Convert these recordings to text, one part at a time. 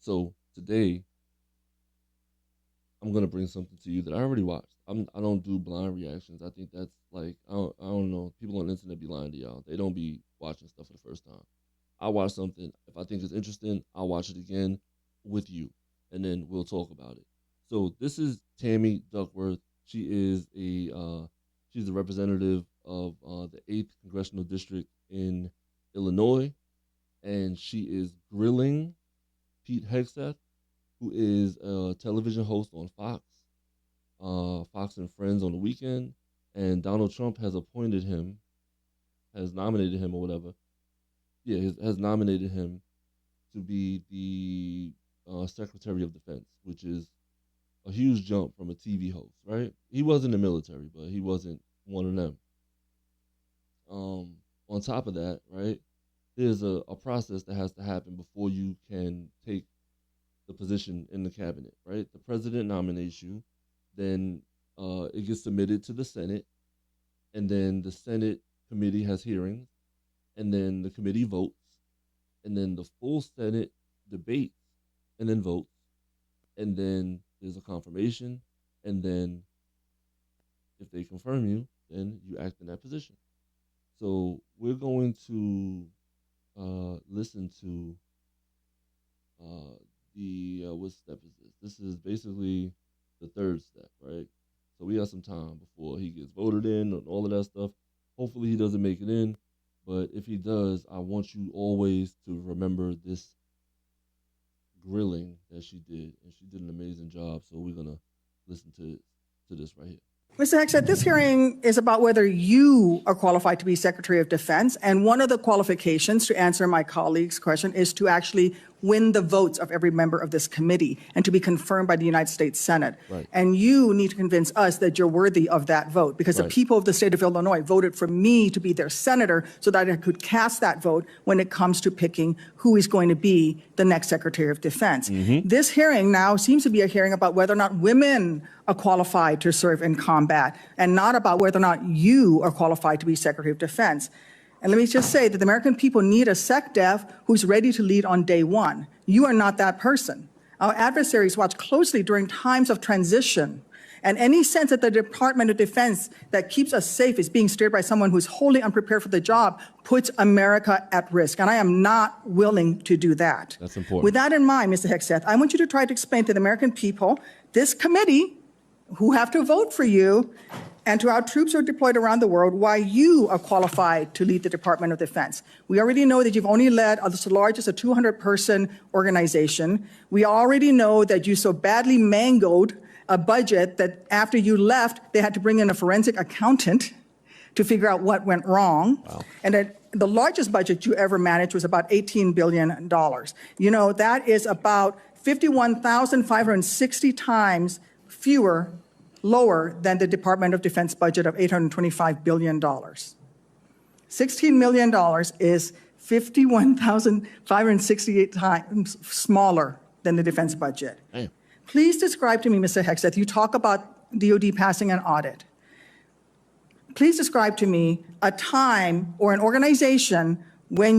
So today, I'm gonna bring something to you that I already watched. I don't do blind reactions. I think that's like I don't know. People on the internet be lying to y'all. They don't be watching stuff for the first time. I watch something. If I think it's interesting, I'll watch it again with you, and then we'll talk about it. So this is Tammy Duckworth. She is she's a representative of the Eighth Congressional District in Illinois, and she is grilling Pete Hegseth, who is a television host on Fox, Fox and Friends on the weekend, and Donald Trump has appointed him, has nominated him or whatever. Yeah, has nominated him to be the Secretary of Defense, which is a huge jump from a TV host, right? He was in the military, but he wasn't one of them. On top of that, right, there's a process that has to happen before you can take the position in the cabinet, right? The president nominates you, then it gets submitted to the Senate, and then the Senate committee has hearings, and then the committee votes, and then the full Senate debates and then votes, and then there's a confirmation, and then if they confirm you, then you act in that position. So we're going to listen to uh, what step is this? This is basically the third step, right? So we have some time before he gets voted in and all of that stuff. Hopefully he doesn't make it in, but if he does, I want you always to remember this grilling that she did, and she did an amazing job. So we're gonna listen to this right here. Mr. Hegseth, this hearing is about whether you are qualified to be Secretary of Defense. And one of the qualifications, to answer my colleague's question, is to actually win the votes of every member of this committee and to be confirmed by the United States Senate. Right. And you need to convince us that you're worthy of that vote, because the Right. people of the state of Illinois voted for me to be their senator so that I could cast that vote when it comes to picking who is going to be the next Secretary of Defense. This hearing now seems to be a hearing about whether or not women are qualified to serve in combat, and not about whether or not you are qualified to be Secretary of Defense. And let me just say that the American people need a SecDef who's ready to lead on day one. You are not that person. Our adversaries watch closely during times of transition, and any sense that the Department of Defense that keeps us safe is being steered by someone who's wholly unprepared for the job puts America at risk, and I am not willing to do that. That's important. With that in mind, Mr. Hegseth, I want you to try to explain to the American people, this committee, who have to vote for you, and to our troops who are deployed around the world, why you are qualified to lead the Department of Defense. We already know that you've only led as large as a 200-person organization. We already know that you so badly mangled a budget that after you left, they had to bring in a forensic accountant to figure out what went wrong. Wow. And that the largest budget you ever managed was about $18 billion. You know, that is about 51,560 times fewer, lower than the Department of Defense budget of $825 billion. $16 million is 51,568 times smaller than the defense budget. Damn. Please describe to me, Mr. Hegseth, you talk about DOD passing an audit. Please describe to me a time or an organization when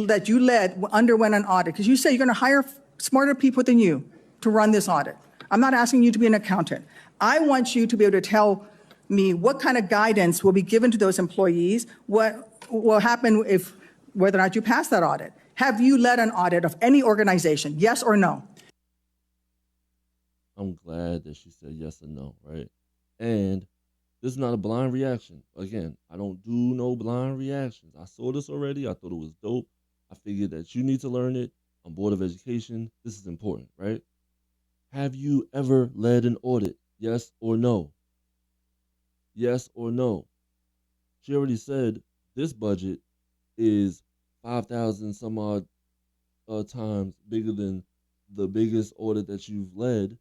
that you led underwent an audit, because you say you're going to hire smarter people than you to run this audit. I'm not asking you to be an accountant. I want you to be able to tell me what kind of guidance will be given to those employees, what will happen if, whether or not you pass that audit. Have you led an audit of any organization, yes or no? I'm glad that she said yes and no, right? And this is not a blind reaction. Again, I don't do no blind reactions. I saw this already. I thought it was dope. I figured that you need to learn it. I'm Board of Education. This is important, right? Have you ever led an audit? Yes or no? Yes or no? She already said this budget is 5,000 some odd times bigger than the biggest audit that you've led.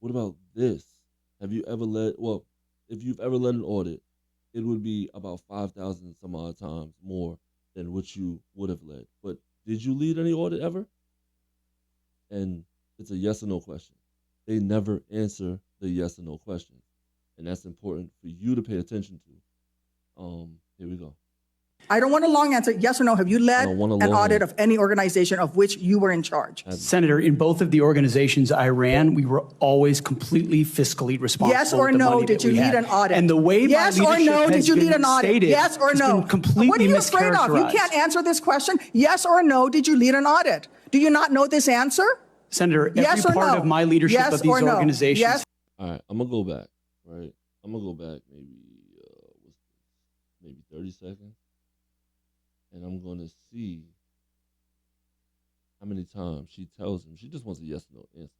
What about this? Have you ever led, well, if you've ever led an audit, it would be about 5,000 some odd times more than what you would have led. But did you lead any audit ever? And it's a yes or no question. They never answer the yes or no question. And that's important for you to pay attention to. Here we go. I don't want a long answer. Yes or no. Have you led don't want a an long audit answer. of any organization of which you were in charge? Senator, in both of the organizations I ran, we were always completely fiscally responsible. Yes or with the no, money did that you we lead had. an audit? And the way yes my or leadership no, has did you lead been an audit? stated Yes or has no? been completely What are you afraid of? You mischaracterized. can't answer this question. Yes or no, did you lead an audit? Do you not know this answer? Senator, every Yes or part no? of my leadership Yes of these or no? organizations. Yes. All right, I'm gonna go back. Right, I'm gonna go back maybe 30 seconds, and I'm gonna see how many times she tells him. She just wants a yes or no answer.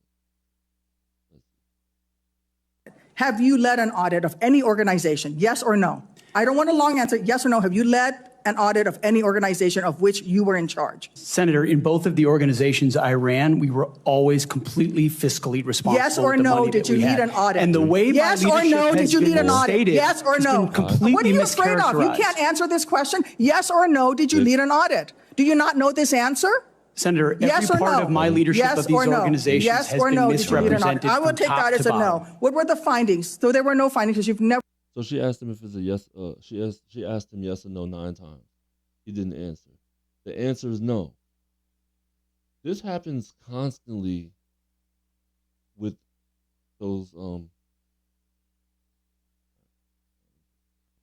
Have you led an audit of any organization? Yes or no? I don't want a long answer. Yes or no. Have you led an audit of any organization of which you were in charge? Senator, in both of the organizations I ran, we were always completely fiscally responsible. Yes or with the no, money did that you we lead had. an audit? And the way yes my or leadership no, has did you lead been an audit? stated Yes or has no? been completely What are you afraid of? You mischaracterized. can't answer this question. Yes or no, did you lead an audit? Do you not know this answer? Senator, every Yes or part no? of my leadership yes of these or no? organizations yes has or been no, did you lead an audit? misrepresented I will from take top that as to a no. bottom. What were the findings? So there were no findings because you've never. So she asked him if it's a yes. She asked him yes or no 9 times. He didn't answer. The answer is no. This happens constantly with those.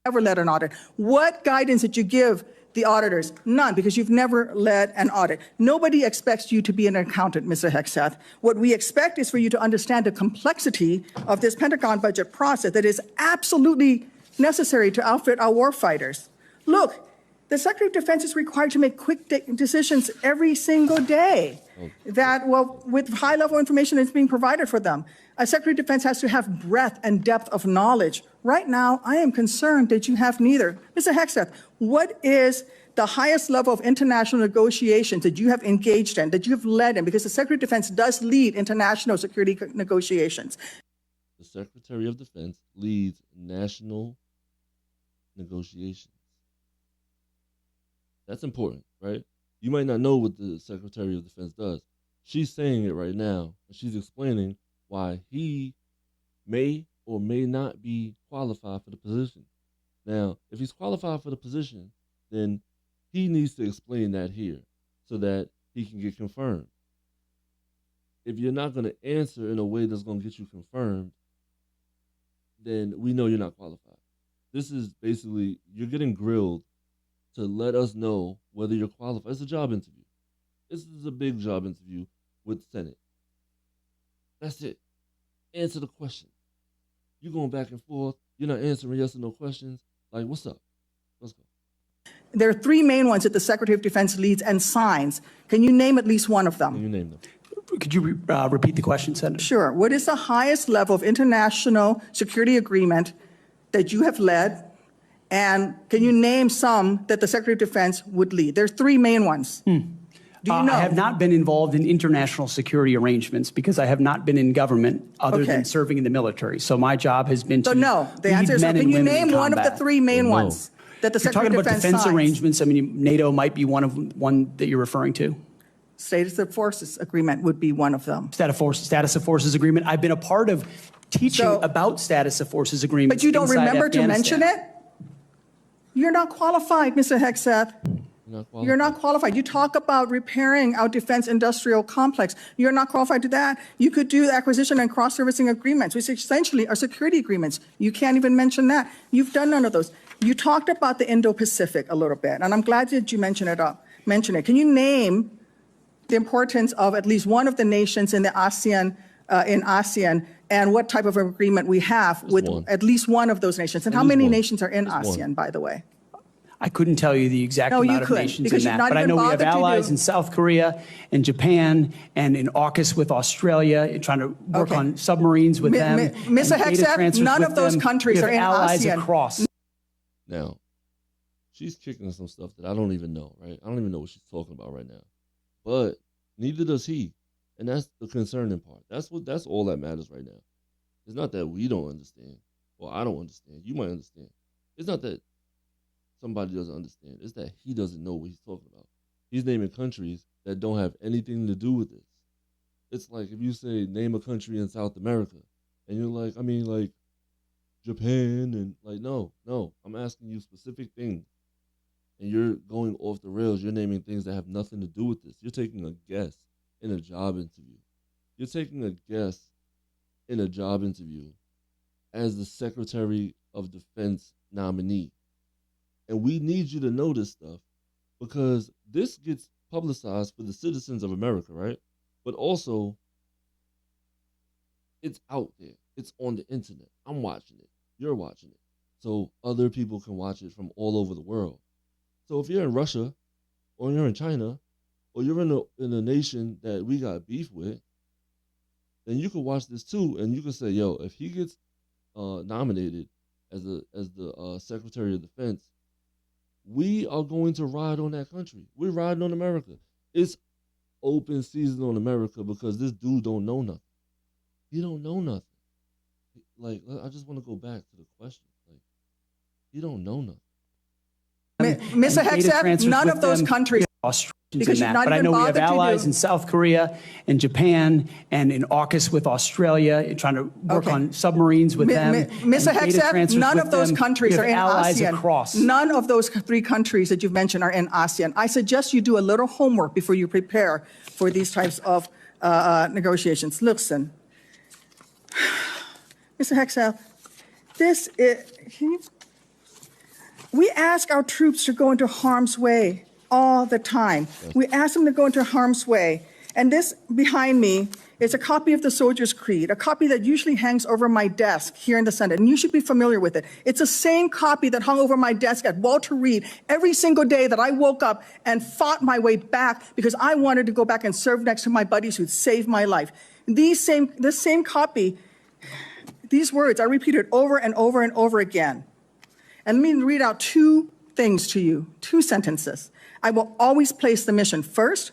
Never led an audit. What guidance did you give the auditors? None, because you've never led an audit. Nobody expects you to be an accountant, Mr. Hegseth. What we expect is for you to understand the complexity of this Pentagon budget process that is absolutely necessary to outfit our warfighters. Look, the Secretary of Defense is required to make quick decisions every single day with high-level information that's being provided for them. A Secretary of Defense has to have breadth and depth of knowledge. Right now, I am concerned that you have neither. Mr. Hegseth, what is the highest level of international negotiations that you have engaged in, that you have led in? Because the Secretary of Defense does lead international security negotiations. The Secretary of Defense leads national negotiations. That's important, right? You might not know what the Secretary of Defense does. She's saying it right now, and she's explaining why he may or may not be qualified for the position. Now, if he's qualified for the position, then he needs to explain that here so that he can get confirmed. If you're not going to answer in a way that's going to get you confirmed, then we know you're not qualified. This is basically, you're getting grilled to let us know whether you're qualified. It's a job interview. This is a big job interview with the Senate. That's it. Answer the question. You're going back and forth. You're not answering yes or no questions. Like, what's up? Let's go. There are 3 main ones that the Secretary of Defense leads and signs. Can you name at least one of them? Can you name them? Could you repeat the question, Senator? Sure. What is the highest level of international security agreement that you have led? And can you name some that the Secretary of Defense would lead? There's 3 main ones. Do you know? I have not been involved in international security arrangements because I have not been in government other than serving in the military. So my job has been to no. The answer is no. Can you name one of the 3 main ones that the If you're Secretary talking of about Defense defense signs? arrangements, I mean, NATO might be one that you're referring to. Status of Forces Agreement would be one of them. Status of Forces Agreement. I've been a part of teaching about Status of Forces Agreements. But you don't inside remember to Afghanistan. mention it? You're not qualified, Mr. Hegseth. You're not qualified. You talk about repairing our defense industrial complex. You're not qualified to that. You could do acquisition and cross-servicing agreements, which essentially are security agreements. You can't even mention that. You've done none of those. You talked about the Indo-Pacific a little bit, and I'm glad that you mentioned it. Can you name the importance of at least one of the nations in the ASEAN, and what type of agreement we have with at least one of those nations? And how many nations are in ASEAN, by the way? I couldn't tell you the exact amount of nations in that, but I know we have allies in South Korea and Japan and in AUKUS with Australia, trying to work on submarines with them. Mr. Hegseth, none of those countries are in ASEAN. Across. Now, she's kicking some stuff that I don't even know, right? I don't even know what she's talking about right now. But neither does he. And that's the concerning part. That's all that matters right now. It's not that we don't understand, or I don't understand. You might understand. It's not that somebody doesn't understand. It's that he doesn't know what he's talking about. He's naming countries that don't have anything to do with this. It's like if you say, name a country in South America, and you're like, I mean, like Japan, and like, no, I'm asking you specific things. and you're going off the rails. You're naming things that have nothing to do with this. You're taking a guess in a job interview. You're taking a guess in a job interview as the Secretary of Defense nominee. And we need you to know this stuff because this gets publicized for the citizens of America, right? But also, it's out there. It's on the internet. I'm watching it. You're watching it. So other people can watch it from all over the world. So if you're in Russia or you're in China or you're in a nation that we got beef with, then you can watch this too and you can say, yo, if he gets nominated as the Secretary of Defense, we are going to ride on that country. We're riding on America. It's open season on America because this dude don't know nothing. He don't know nothing. Like, I just want to go back to the question. Like, he don't know nothing. Mr. Hegseth, none of those countries. Because but I know we have allies in South Korea and Japan and in AUKUS with Australia, trying to work on submarines with them. Mr. Hegseth, none of those countries are in ASEAN. Across. None of those 3 countries that you've mentioned are in ASEAN. I suggest you do a little homework before you prepare for these types of negotiations. Listen, Mr. Hegseth, we ask our troops to go into harm's way all the time. We ask them to go into harm's way. And this behind me is a copy of the Soldier's Creed, a copy that usually hangs over my desk here in the Senate, and you should be familiar with it. It's the same copy that hung over my desk at Walter Reed every single day that I woke up and fought my way back because I wanted to go back and serve next to my buddies who saved my life. This same copy, these words are repeated over and over and over again. And let me read out 2 things to you, 2 sentences. I will always place the mission first,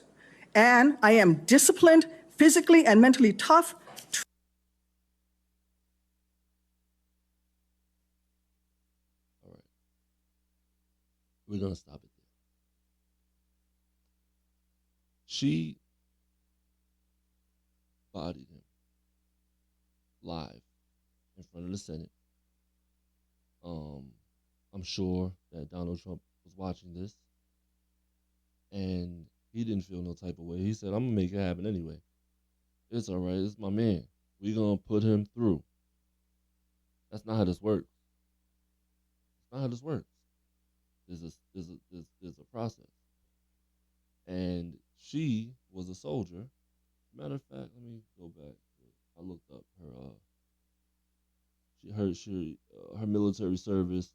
and I am disciplined, physically and mentally tough. All right. We're going to stop it there. She bodied him live in front of the Senate. I'm sure that Donald Trump was watching this. And he didn't feel no type of way. He said, I'm going to make it happen anyway. It's all right. It's my man. We're going to put him through. That's not how this works. That's not how this works. There's a process. And she was a soldier. Matter of fact, let me go back. I looked up her military service.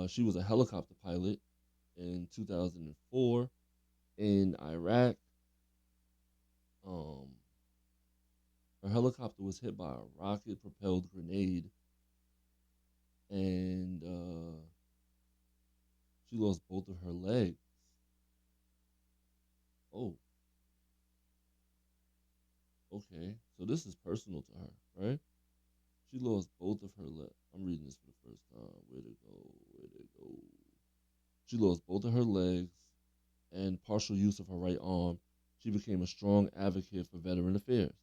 She was a helicopter pilot in 2004 in Iraq. Her helicopter was hit by a rocket-propelled grenade, and she lost both of her legs. Oh. Okay, so this is personal to her, right? She lost both of her legs. I'm reading this for the first time. Where'd it go? She lost both of her legs and partial use of her right arm. She became a strong advocate for veteran affairs.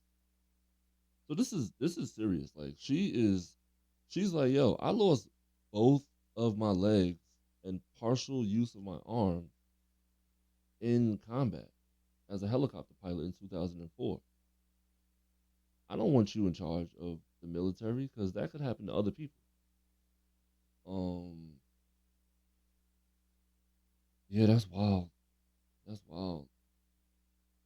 So this is serious. Like she's like, yo, I lost both of my legs and partial use of my arm in combat as a helicopter pilot in 2004. I don't want you in charge of the military because that could happen to other people. Yeah, that's wild. That's wild.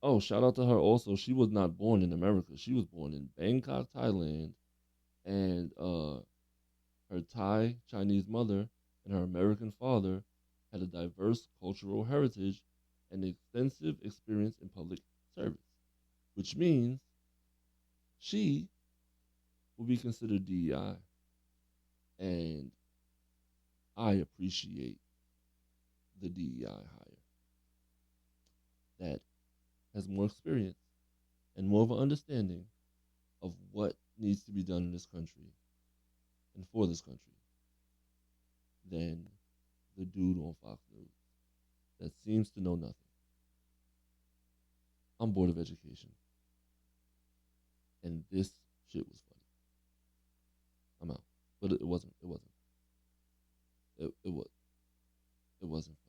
Oh, shout out to her also. She was not born in America. She was born in Bangkok, Thailand. And her Thai Chinese mother and her American father had a diverse cultural heritage and extensive experience in public service, which means she will be considered DEI. And I appreciate the DEI hire that has more experience and more of an understanding of what needs to be done in this country and for this country than the dude on Fox News that seems to know nothing. I'm bored of education. And this shit was funny. I'm out. But it wasn't. It wasn't funny.